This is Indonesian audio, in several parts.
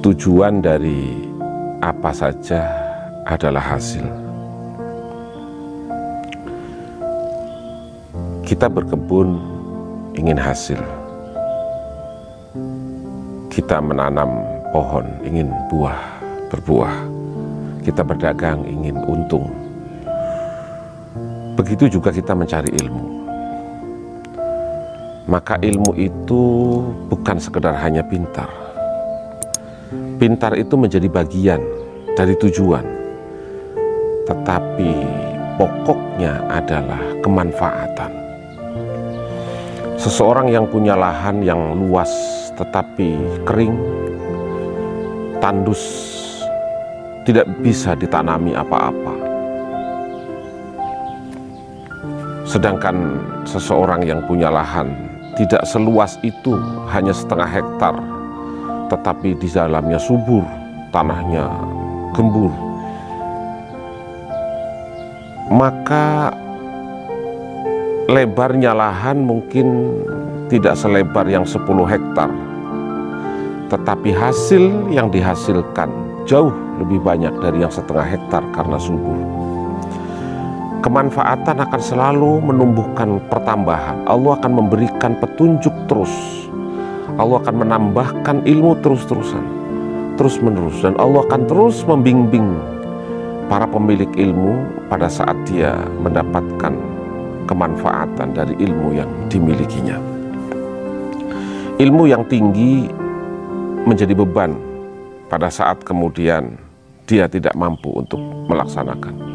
tujuan dari apa saja adalah hasil. Kita berkebun ingin hasil. Kita menanam pohon ingin berbuah. Kita berdagang ingin untung. Begitu juga kita mencari ilmu. Maka ilmu itu bukan sekedar hanya pintar. Pintar itu menjadi bagian dari tujuan, tetapi pokoknya adalah kemanfaatan. Seseorang yang punya lahan yang luas tetapi kering, tandus, tidak bisa ditanami apa-apa. Sedangkan seseorang yang punya lahan tidak seluas itu, hanya setengah hektar, tetapi di dalamnya subur, tanahnya gembur, maka lebarnya lahan mungkin tidak selebar yang 10 hektar, tetapi hasil yang dihasilkan jauh lebih banyak dari yang setengah hektar karena subur. Kemanfaatan akan selalu menumbuhkan pertambahan. Allah akan memberikan petunjuk terus. Allah akan menambahkan ilmu terus-terusan, terus-menerus, dan Allah akan terus membimbing para pemilik ilmu pada saat dia mendapatkan kemanfaatan dari ilmu yang dimilikinya. Ilmu yang tinggi menjadi beban pada saat kemudian dia tidak mampu untuk melaksanakan.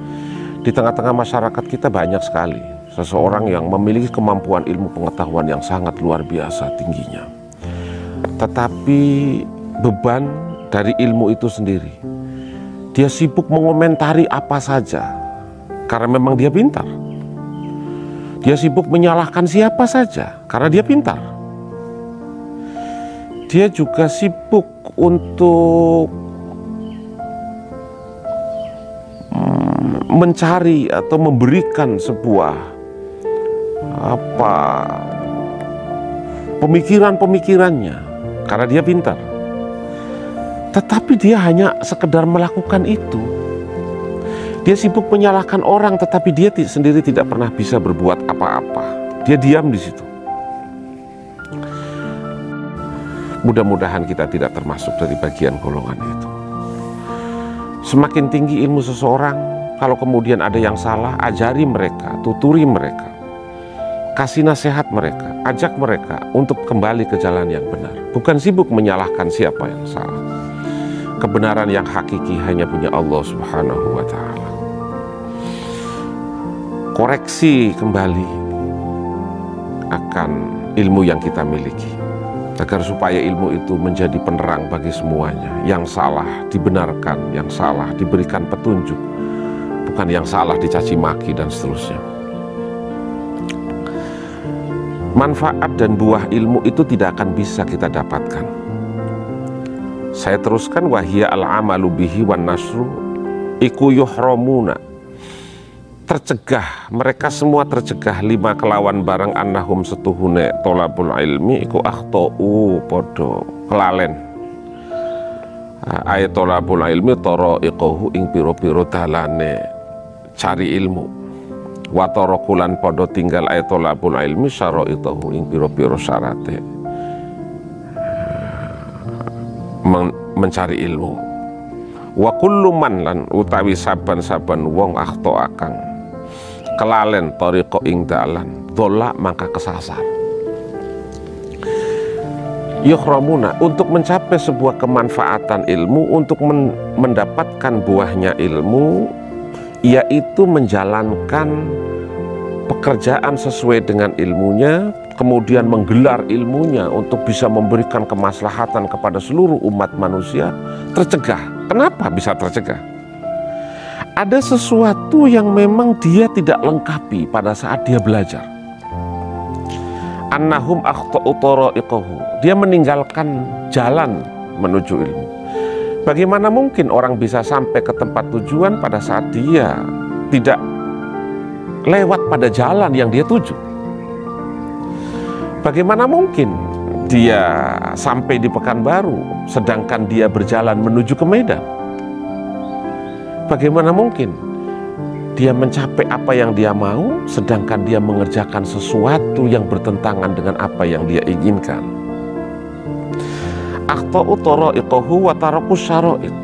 Di tengah-tengah masyarakat kita banyak sekali seseorang yang memiliki kemampuan ilmu pengetahuan yang sangat luar biasa tingginya, tetapi beban dari ilmu itu sendiri, dia sibuk mengomentari apa saja karena memang dia pintar. Dia sibuk menyalahkan siapa saja karena dia pintar. Dia juga sibuk untuk mencari atau memberikan sebuah pemikirannya karena dia pintar. Tetapi dia hanya sekedar melakukan itu. Dia sibuk menyalahkan orang, tetapi dia sendiri tidak pernah bisa berbuat apa-apa. Dia diam di situ. Mudah-mudahan kita tidak termasuk dari bagian golongan itu. Semakin tinggi ilmu seseorang, kalau kemudian ada yang salah, ajari mereka, tuturi mereka, kasih nasihat mereka, ajak mereka untuk kembali ke jalan yang benar. Bukan sibuk menyalahkan siapa yang salah. Kebenaran yang hakiki hanya punya Allah Subhanahu wa Ta'ala. Koreksi kembali akan ilmu yang kita miliki, agar supaya ilmu itu menjadi penerang bagi semuanya. Yang salah dibenarkan, yang salah diberikan petunjuk, bukan yang salah dicaci maki dan seterusnya. Manfaat dan buah ilmu itu tidak akan bisa kita dapatkan. Saya teruskan, wahia al-amalu bihi wan nasru iku yuhramuna. Tercegah, mereka semua tercegah, lima kelawan barang annahum setuhune tolabul ilmi iku akhto'u podo kelalen. Ayat tolabul ilmi toro ikohu ing piro-piro dalane cari ilmu. Watoro kulan podo tinggal ayat tolabul ilmi syaro itohu ing piro-piro syarate mencari ilmu. Wa kullu man lan utawi saban-saban wong akhto akang kelalen tariqa ing dalan dola maka kesasar. Yukhramuna, untuk mencapai sebuah kemanfaatan ilmu, untuk mendapatkan buahnya ilmu, yaitu menjalankan pekerjaan sesuai dengan ilmunya, kemudian menggelar ilmunya untuk bisa memberikan kemaslahatan kepada seluruh umat manusia, tercegah. Kenapa bisa tercegah? Ada sesuatu yang memang dia tidak lengkapi pada saat dia belajar. Annahum akhta'u tara'iqahu, dia meninggalkan jalan menuju ilmu. Bagaimana mungkin orang bisa sampai ke tempat tujuan pada saat dia tidak lewat pada jalan yang dia tuju? Bagaimana mungkin dia sampai di Pekanbaru sedangkan dia berjalan menuju ke Medan? Bagaimana mungkin dia mencapai apa yang dia mau sedangkan dia mengerjakan sesuatu yang bertentangan dengan apa yang dia inginkan? Akhta'u tara'iqahu wa taraku syara'iq.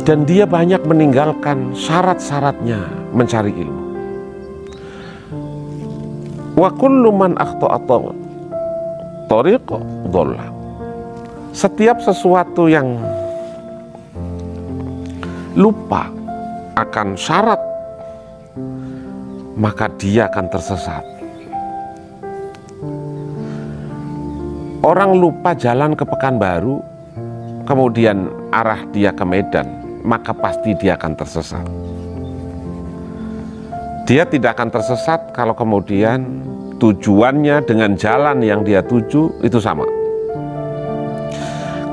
Dan dia banyak meninggalkan syarat-syaratnya mencari ilmu. Wa kullu man akhta'a tariqa dhalla. Setiap sesuatu yang lupa akan syarat, maka dia akan tersesat. Orang lupa jalan ke Pekanbaru, kemudian arah dia ke Medan, maka pasti dia akan tersesat. Dia tidak akan tersesat kalau kemudian tujuannya dengan jalan yang dia tuju itu sama.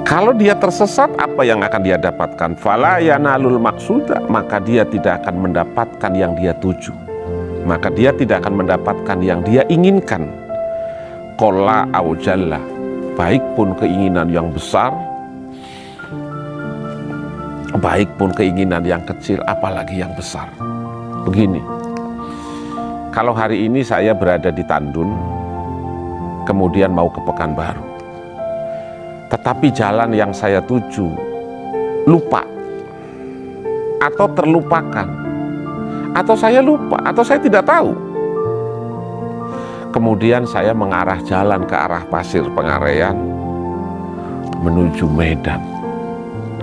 Kalau dia tersesat, apa yang akan dia dapatkan? Fala yanalul maqsuda, maka dia tidak akan mendapatkan yang dia tuju. Maka dia tidak akan mendapatkan yang dia inginkan. Qalla au jalla, baik pun keinginan yang besar, baik pun keinginan yang kecil, apalagi yang besar. Begini, kalau hari ini saya berada di Tandun, kemudian mau ke Pekanbaru, tetapi jalan yang saya tuju lupa, atau terlupakan, atau saya lupa, atau saya tidak tahu. Kemudian saya mengarah jalan ke arah Pasir Pengarean menuju Medan.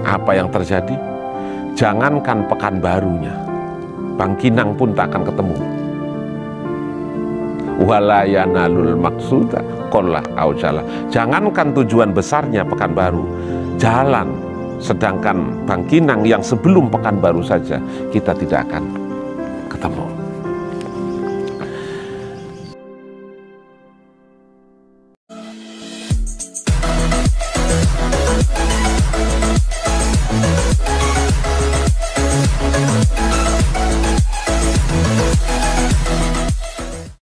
Apa yang terjadi? Jangankan Pekanbarunya, Bangkinang pun tak akan ketemu. Wala yanalul maqsuda qalla au jalla. Jangankan tujuan besarnya Pekanbaru, jalan, sedangkan Bangkinang yang sebelum Pekanbaru saja kita tidak akan ketemu.